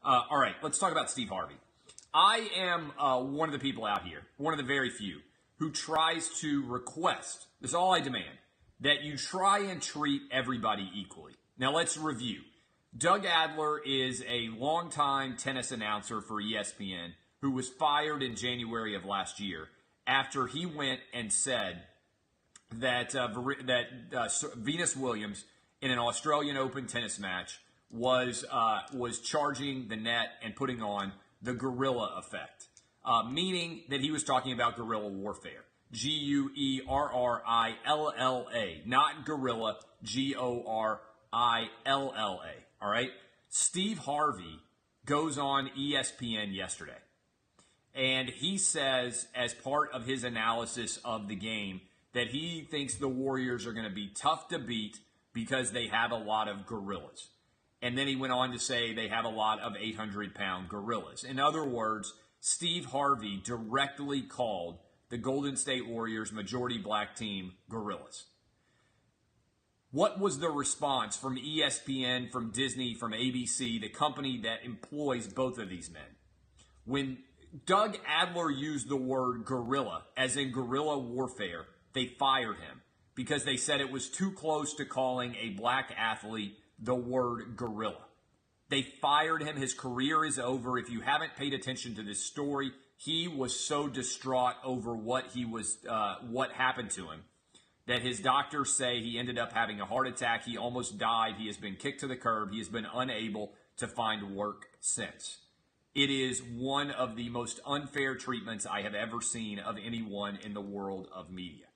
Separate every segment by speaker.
Speaker 1: All right, let's talk about Steve Harvey. I am one of the people out here, one of the very few, who tries to request, this is all I demand, that you try and treat everybody equally. Now let's review. Doug Adler is a longtime tennis announcer for ESPN who was fired in January of last year after he went and said that Venus Williams in an Australian Open tennis match was charging the net and putting on the guerrilla effect, meaning that he was talking about guerrilla warfare. Guerrilla, not gorilla, Gorilla. All right? Steve Harvey goes on ESPN yesterday, and he says, as part of his analysis of the game, that he thinks the Warriors are going to be tough to beat because they have a lot of gorillas. And then he went on to say they have a lot of 800-pound gorillas. In other words, Steve Harvey directly called the Golden State Warriors majority black team gorillas. What was the response from ESPN, from Disney, from ABC, the company that employs both of these men? When Doug Adler used the word guerrilla, as in guerrilla warfare, they fired him because they said it was too close to calling a black athlete the word gorilla. They fired him. His career is over. If you haven't paid attention to this story, he was so distraught over what happened to him that his doctors say he ended up having a heart attack. He almost died. He has been kicked to the curb. He has been unable to find work since. It is one of the most unfair treatments I have ever seen of anyone in the world of media.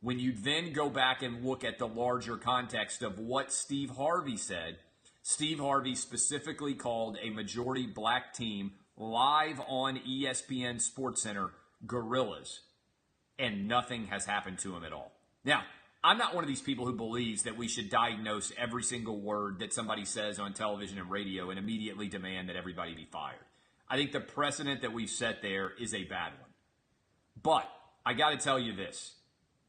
Speaker 1: When you then go back and look at the larger context of what Steve Harvey said, Steve Harvey specifically called a majority black team live on ESPN SportsCenter gorillas, and nothing has happened to him at all. Now, I'm not one of these people who believes that we should diagnose every single word that somebody says on television and radio and immediately demand that everybody be fired. I think the precedent that we've set there is a bad one. But I got to tell you this.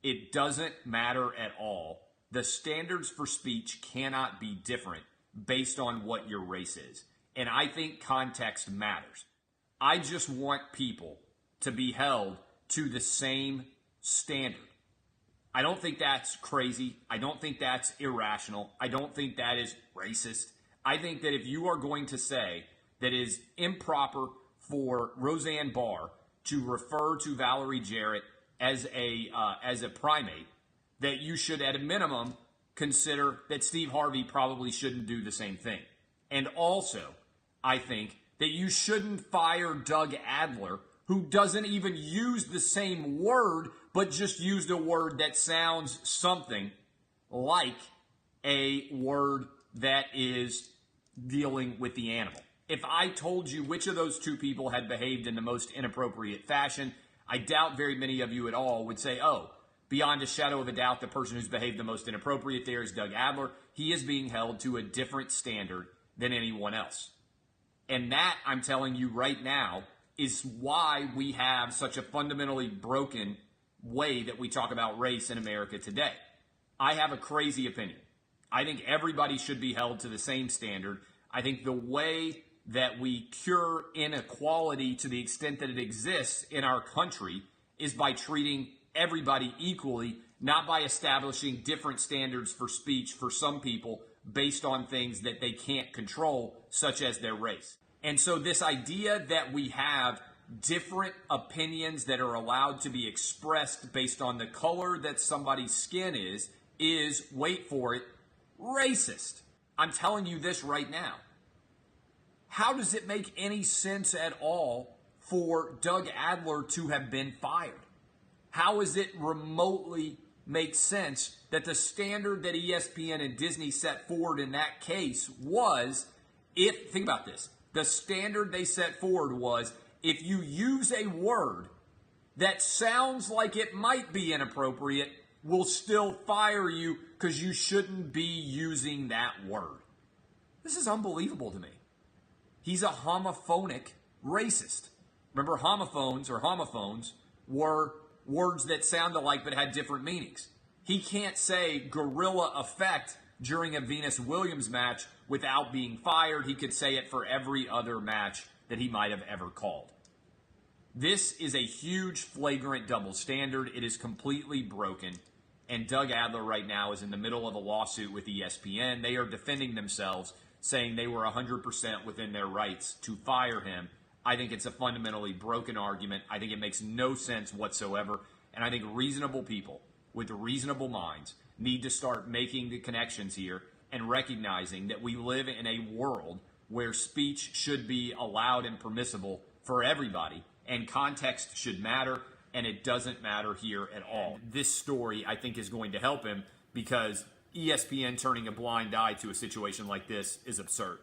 Speaker 1: It doesn't matter at all. The standards for speech cannot be different based on what your race is. And I think context matters. I just want people to be held to the same standard. I don't think that's crazy. I don't think that's irrational. I don't think that is racist. I think that if you are going to say that it is improper for Roseanne Barr to refer to Valerie Jarrett as a primate, that you should at a minimum consider that Steve Harvey probably shouldn't do the same thing. And also, I think that you shouldn't fire Doug Adler, who doesn't even use the same word, but just used a word that sounds something like a word that is dealing with the animal. If I told you which of those two people had behaved in the most inappropriate fashion, I doubt very many of you at all would say, oh, beyond a shadow of a doubt, the person who's behaved the most inappropriate there is Doug Adler. He is being held to a different standard than anyone else. And that, I'm telling you right now, is why we have such a fundamentally broken way that we talk about race in America today. I have a crazy opinion. I think everybody should be held to the same standard. I think the way that we cure inequality to the extent that it exists in our country is by treating everybody equally, not by establishing different standards for speech for some people based on things that they can't control, such as their race. And so this idea that we have different opinions that are allowed to be expressed based on the color that somebody's skin is, wait for it, racist. I'm telling you this right now. How does it make any sense at all for Doug Adler to have been fired? How does it remotely make sense that the standard that ESPN and Disney set forward in that case was, think about this, the standard they set forward was, if you use a word that sounds like it might be inappropriate, we'll still fire you because you shouldn't be using that word. This is unbelievable to me. He's a homophonic racist. Remember, homophones were words that sound alike but had different meanings. He can't say guerrilla effect during a Venus Williams match without being fired. He could say it for every other match that he might have ever called. This is a huge, flagrant double standard. It is completely broken. And Doug Adler right now is in the middle of a lawsuit with ESPN. They are defending themselves, saying they were 100% within their rights to fire him. I think it's a fundamentally broken argument. I think it makes no sense whatsoever. And I think reasonable people with reasonable minds need to start making the connections here and recognizing that we live in a world where speech should be allowed and permissible for everybody, and context should matter, and it doesn't matter here at all. This story, I think, is going to help him because ESPN turning a blind eye to a situation like this is absurd.